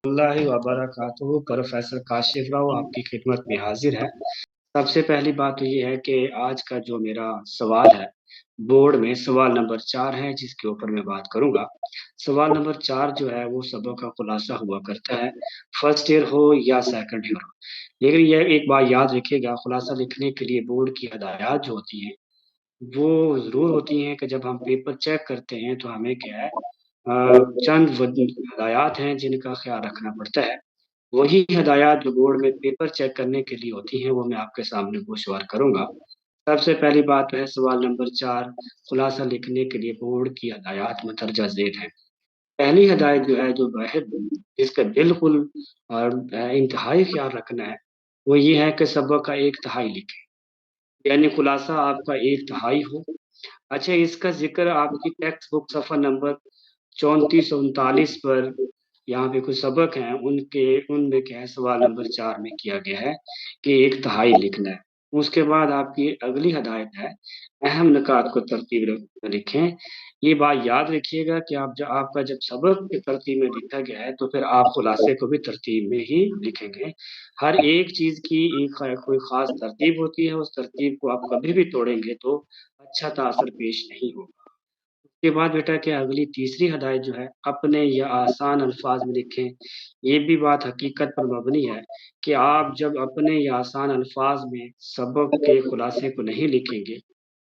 अल्लाह वबरकातुहू। Professor Kashif Rao आपकी खिदमत में हाजिर है। सबसे पहली बात तो ये है कि आज का जो मेरा सवाल है, बोर्ड में सवाल नंबर 4 है, जिसके ऊपर मैं बात करूंगा। सवाल नंबर 4 जो है वो सबक का खुलासा हुआ करता है, फर्स्ट ईयर हो या सेकंड ईयर हो। लेकिन यह एक बात याद रखिएगा, खुलासा लिखने के लिए बोर्ड की हदायत जो होती है वो जरूर होती हैं कि जब हम पेपर चेक करते हैं तो हमें क्या है, चंद हदायत हैं जिनका ख्याल रखना पड़ता है। वही हदायत जो बोर्ड में पेपर चेक करने के लिए होती हैं वो मैं आपके सामने गोशवार करूंगा। सबसे पहली बात तो है सवाल नंबर 4, खुलासा लिखने के लिए बोर्ड की हदायत मतरजा ज़ेर है। पहली हदायत जो है, जो वाहिद जिसका बिल्कुल और इंतहाई ख्याल रखना है, वो ये है कि सबक का एक तिहाई लिखें, यानी खुलासा आपका एक तिहाई हो। अच्छा, इसका जिक्र आपकी टेक्स्ट बुक सफ़ा नंबर 3439 पर, यहाँ पे कुछ सबक हैं उनके, उनमें क्या है, सवाल नंबर 4 में किया गया है कि एक तिहाई लिखना है। उसके बाद आपकी अगली हदायत है, अहम निकात को तरतीब लिखें। ये बात याद रखिएगा कि आप जब आपका जब सबक की तरतीब में लिखा गया है तो फिर आप खुलासे को भी तरतीब में ही लिखेंगे। हर एक चीज़ की एक कोई ख़ास तरतीब होती है, उस तरतीब को आप कभी भी तोड़ेंगे तो अच्छा तासर पेश नहीं होगा। उसके बाद बेटा क्या, अगली तीसरी हदायत जो है, अपने या आसान अल्फाज में लिखें। ये भी बात हकीकत पर मबनी है कि आप जब अपने या आसान अल्फाज में सबक के खुलासे को नहीं लिखेंगे,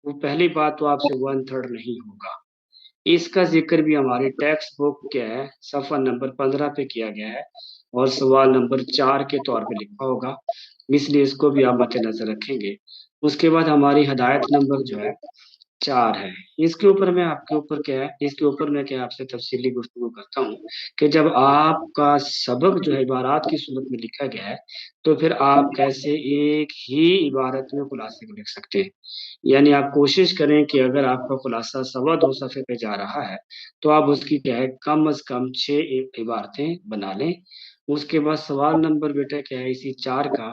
वो पहली बात तो आपसे 1/3 नहीं होगा। इसका जिक्र भी हमारी टेक्स्ट बुक क्या है, सफ़ा नंबर 15 पे किया गया है और सवाल नंबर 4 के तौर पे लिखा होगा, इसलिए इसको भी आप मद्देनज़र रखेंगे। उसके बाद हमारी हदायत नंबर जो है 4 है। इसके ऊपर मैं आपके ऊपर क्या है, इसके ऊपर मैं क्या आपसे तफ़सीली गुफ्तगू करता हूँ कि जब आपका सबक जो है इबारात की सूरत में लिखा गया है, तो फिर आप कैसे एक ही इबारत में खुलासे को लिख सकते हैं। यानी आप कोशिश करें कि अगर आपका खुलासा सवा 2 सफ़े पे जा रहा है, तो आप उसकी क्या है, कम अज़ कम 6 इबारतें बना लें। उसके बाद सवाल नंबर बेटा क्या है, इसी 4 का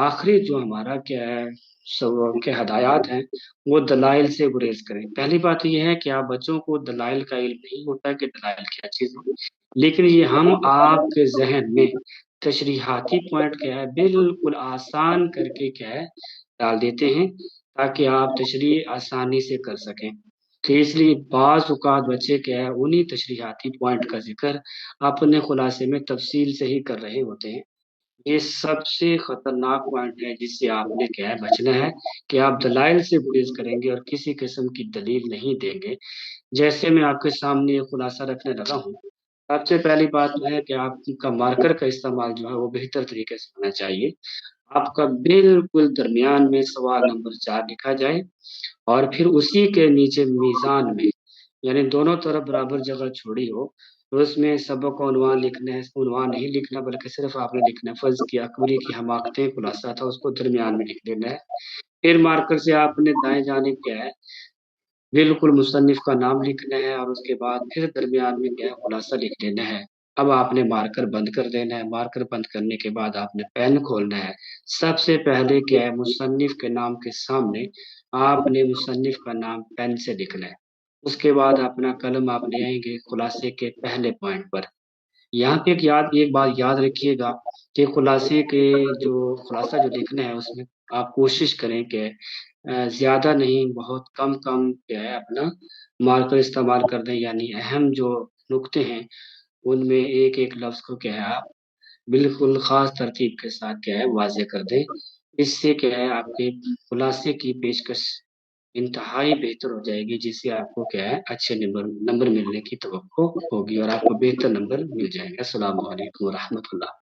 आखिरी जो हमारा क्या है, सब के हदायत हैं, वो दलाइल से गुरेज करें। पहली बात तो ये है कि आप बच्चों को दलाइल का इल्म नहीं होता कि दलाइल क्या चीज़ है, लेकिन ये हम आपके ज़हन में तशरीहाती पॉइंट क्या है, बिल्कुल आसान करके क्या है, डाल देते हैं ताकि आप तशरीह आसानी से कर सकें। तो इसलिए बाज़ औक़ात बच्चे क्या है, उन्हीं तशरीहाती पॉइंट का ज़िक्र अपने खुलासे में तफ़सील से ही कर रहे होते हैं। ये सबसे खतरनाक पॉइंट है जिससे आपने क्या है बचना है कि आप दलाइल से गुरेज करेंगे और किसी किस्म की दलील नहीं देंगे। जैसे मैं आपके सामने ये खुलासा रखने लगा हूँ, सबसे पहली बात तो है कि आपका मार्कर का इस्तेमाल जो है वो बेहतर तरीके से होना चाहिए। आपका बिल्कुल दरमियान में सवाल नंबर 4 लिखा जाए और फिर उसी के नीचे मीज़ान में, यानी दोनों तरफ बराबर जगह छोड़ी हो, तो उसमें सबक का उन्वान लिखना है। उन्वान नहीं लिखना बल्कि सिर्फ़ आपने लिखना है, फ़र्ज़ किया अकबरी की हमाकतें खुलासा था, उसको दरमियान में लिख देना है। फिर मार्कर से आपने दाएँ जानिब क्या है, बिल्कुल मुसन्निफ़ का नाम लिखना है और उसके बाद फिर दरमियान में क्या है, खुलासा लिख देना है। अब आपने मार्कर बंद कर देना है, मार्कर बंद करने के बाद आपने पेन खोलना है। सबसे पहले क्या है, मुसन्निफ़ के नाम के सामने आपने मुसन्निफ़ का नाम पेन से लिखना है। उसके बाद अपना कलम आप ले आएँगे खुलासे के पहले पॉइंट पर। यहाँ पे एक बात याद रखिएगा कि खुलासे के जो खुलासा जो लिखना है उसमें आप कोशिश करें कि ज़्यादा नहीं, बहुत कम-कम क्या है अपना मार्कर इस्तेमाल कर दें, यानी अहम जो नुक्ते हैं, उनमें एक-एक लफ्ज़ को क्या है आप बिल्कुल ख़ास तरतीब के साथ क्या है वाज़ेह कर दें। इससे क्या है, आपके खुलासे की पेशकश इंतहाई बेहतर हो जाएगी, जिससे आपको क्या है अच्छे नंबर नंबर मिलने की तवक्को होगी और आपको बेहतर नंबर मिल जाएँगे। अस्सलामु अलैकुम व रहमतुल्लाह।